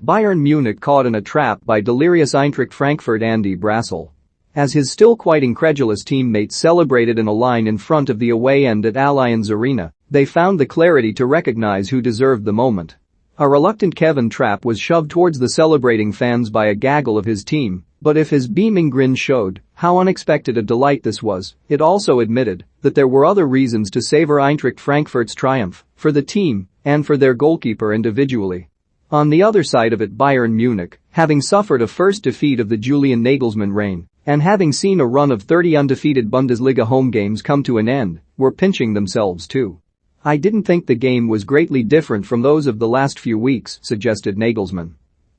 Bayern Munich caught in a trap by delirious Eintracht Frankfurt Andy Brassell. As his still quite incredulous teammates celebrated in a line in front of the away end at Allianz Arena, they found the clarity to recognize who deserved the moment. A reluctant Kevin Trapp was shoved towards the celebrating fans by a gaggle of his team, but if his beaming grin showed how unexpected a delight this was, it also admitted that there were other reasons to savor Eintracht Frankfurt's triumph, for the team and for their goalkeeper individually. On the other side of it, Bayern Munich, having suffered a first defeat of the Julian Nagelsmann reign and having seen a run of 30 undefeated Bundesliga home games come to an end, were pinching themselves too. "I didn't think the game was greatly different from those of the last few weeks," suggested Nagelsmann.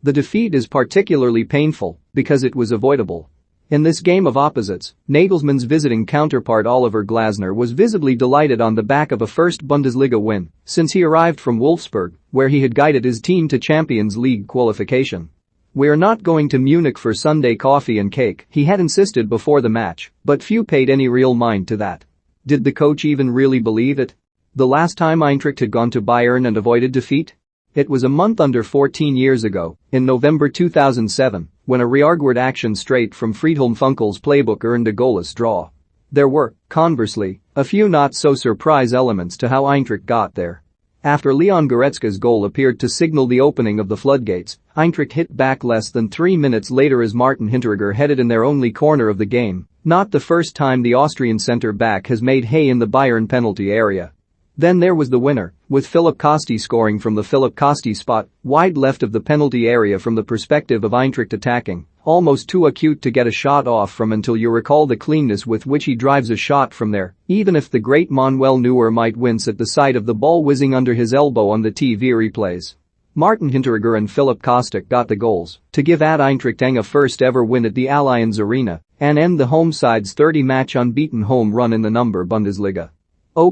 "The defeat is particularly painful because it was avoidable." In this game of opposites, Nagelsmann's visiting counterpart Oliver Glasner was visibly delighted on the back of a first Bundesliga win since he arrived from Wolfsburg, where he had guided his team to Champions League qualification. "We're not going to Munich for Sunday coffee and cake," he had insisted before the match, but few paid any real mind to that. Did the coach even really believe it? The last time Eintracht had gone to Bayern and avoided defeat? It was a month under 14 years ago, in November 2007, when a rearguard action straight from Friedhelm Funkel's playbook earned a goalless draw. There were, conversely, a few not-so-surprise elements to how Eintracht got there. After Leon Goretzka's goal appeared to signal the opening of the floodgates, Eintracht hit back less than 3 minutes later as Martin Hinteregger headed in their only corner of the game, not the first time the Austrian centre-back has made hay in the Bayern penalty area. Then there was the winner, with Philipp Kostie scoring from the Philipp Kostie spot, wide left of the penalty area from the perspective of Eintracht attacking, almost too acute to get a shot off from until you recall the cleanness with which he drives a shot from there, even if the great Manuel Neuer might wince at the sight of the ball whizzing under his elbow on the TV replays. Martin Hinteregger and Philipp Kostie got the goals to give ad Eintracht a first ever win at the Allianz Arena and end the home side's 30-match unbeaten home run in the number Bundesliga.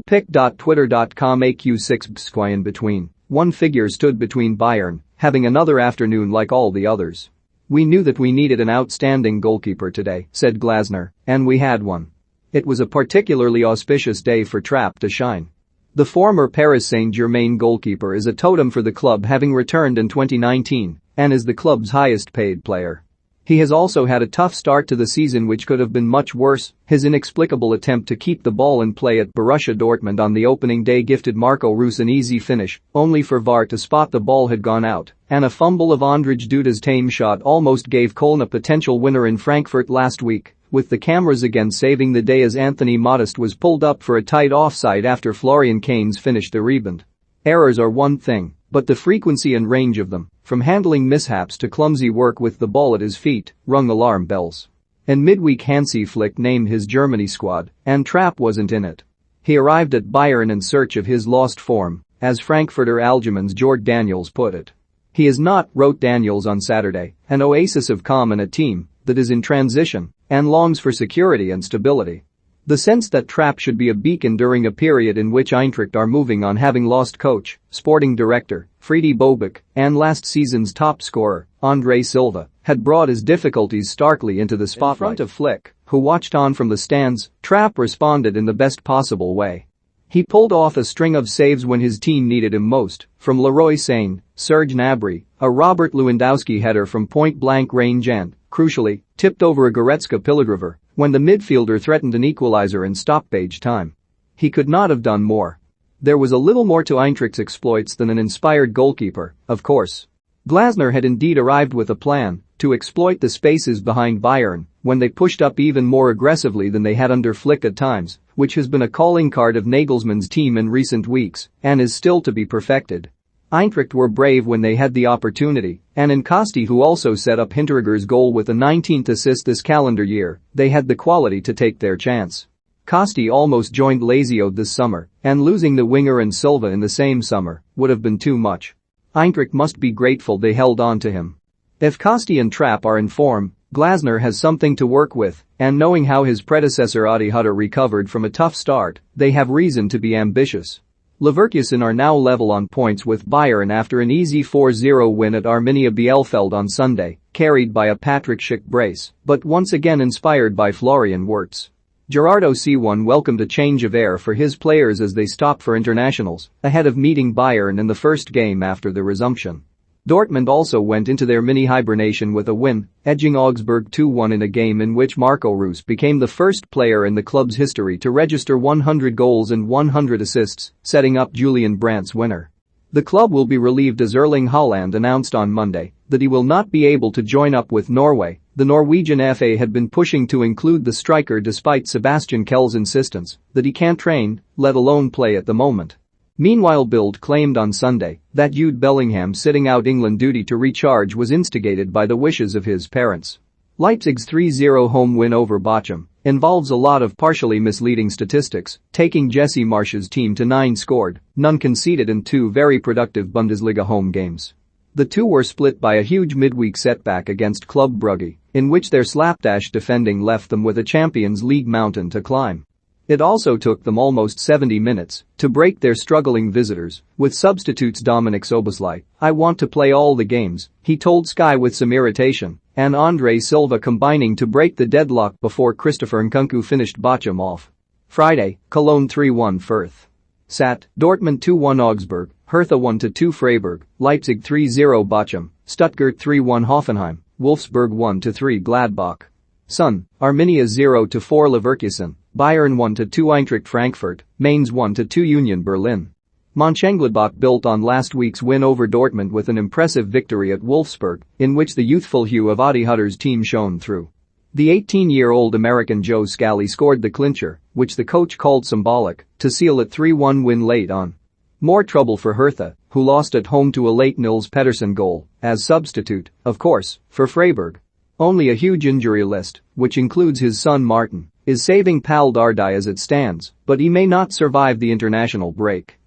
Pic.twitter.com AQ6 Bsquy in between. One figure stood between Bayern having another afternoon like all the others. "We knew that we needed an outstanding goalkeeper today," said Glasner, "and we had one. It was a particularly auspicious day for Trapp to shine." The former Paris Saint-Germain goalkeeper is a totem for the club, having returned in 2019 and is the club's highest paid player. He has also had a tough start to the season which could have been much worse. His inexplicable attempt to keep the ball in play at Borussia Dortmund on the opening day gifted Marco Reus an easy finish, only for VAR to spot the ball had gone out, and a fumble of Ondrej Duda's tame shot almost gave Köln a potential winner in Frankfurt last week, with the cameras again saving the day as Anthony Modest was pulled up for a tight offside after Florian Kainz finished the rebound. Errors are one thing, but the frequency and range of them, from handling mishaps to clumsy work with the ball at his feet, rung alarm bells. In midweek, Hansi Flick named his Germany squad, and Trapp wasn't in it. He arrived at Bayern in search of his lost form, as Frankfurter Allgemein's Jord Daniels put it. "He is not," wrote Daniels on Saturday, "an oasis of calm in a team that is in transition and longs for security and stability." The sense that Trapp should be a beacon during a period in which Eintracht are moving on, having lost coach, sporting director, Friede Bobic, and last season's top scorer, Andre Silva, had brought his difficulties starkly into the spotlight. In front of Flick, who watched on from the stands, Trapp responded in the best possible way. He pulled off a string of saves when his team needed him most, from Leroy Sane, Serge Gnabry, a Robert Lewandowski header from point-blank range and, crucially, tipped over a Goretzka Pilgriver when the midfielder threatened an equalizer in stoppage time. He could not have done more. There was a little more to Eintracht's exploits than an inspired goalkeeper, of course. Glasner had indeed arrived with a plan to exploit the spaces behind Bayern when they pushed up even more aggressively than they had under Flick at times, which has been a calling card of Nagelsmann's team in recent weeks and is still to be perfected. Eintracht were brave when they had the opportunity, and in Kostie, who also set up Hinteregger's goal with a 19th assist this calendar year, they had the quality to take their chance. Kostie almost joined Lazio this summer, and losing the winger and Silva in the same summer would have been too much. Eintracht must be grateful they held on to him. If Kostie and Trapp are in form, Glasner has something to work with, and knowing how his predecessor Adi Hutter recovered from a tough start, they have reason to be ambitious. Leverkusen are now level on points with Bayern after an easy 4-0 win at Arminia Bielefeld on Sunday, carried by a Patrick Schick brace, but once again inspired by Florian Wirtz. Gerardo C1 welcomed a change of air for his players as they stopped for internationals, ahead of meeting Bayern in the first game after the resumption. Dortmund also went into their mini-hibernation with a win, edging Augsburg 2-1 in a game in which Marco Reus became the first player in the club's history to register 100 goals and 100 assists, setting up Julian Brandt's winner. The club will be relieved as Erling Haaland announced on Monday that he will not be able to join up with Norway. The Norwegian FA had been pushing to include the striker despite Sebastian Kell's insistence that he can't train, let alone play at the moment. Meanwhile, Bild claimed on Sunday that Jude Bellingham sitting out England duty to recharge was instigated by the wishes of his parents. Leipzig's 3-0 home win over Bochum involves a lot of partially misleading statistics, taking Jesse Marsch's team to 9 scored, none conceded in 2 very productive Bundesliga home games. The two were split by a huge midweek setback against Club Brugge, in which their slapdash defending left them with a Champions League mountain to climb. It also took them almost 70 minutes to break their struggling visitors, with substitutes Dominik Szoboszlai. "I want to play all the games," he told Sky with some irritation, and Andre Silva combining to break the deadlock before Christopher Nkunku finished Bochum off. Friday, Cologne 3-1 Fürth. Sat, Dortmund 2-1 Augsburg, Hertha 1-2 Freiburg, Leipzig 3-0 Bochum, Stuttgart 3-1 Hoffenheim, Wolfsburg 1-3 Gladbach. Sun, Arminia 0-4 Leverkusen, Bayern 1-2 Eintracht Frankfurt, Mainz 1-2 Union Berlin. Mönchengladbach built on last week's win over Dortmund with an impressive victory at Wolfsburg, in which the youthful hue of Adi Hutter's team shone through. The 18-year-old American Joe Scally scored the clincher, which the coach called symbolic, to seal a 3-1 win late on. More trouble for Hertha, who lost at home to a late Nils Pettersson goal, as substitute, of course, for Freiburg. Only a huge injury list, which includes his son Martin, is saving Pal Dardai as it stands, but he may not survive the international break.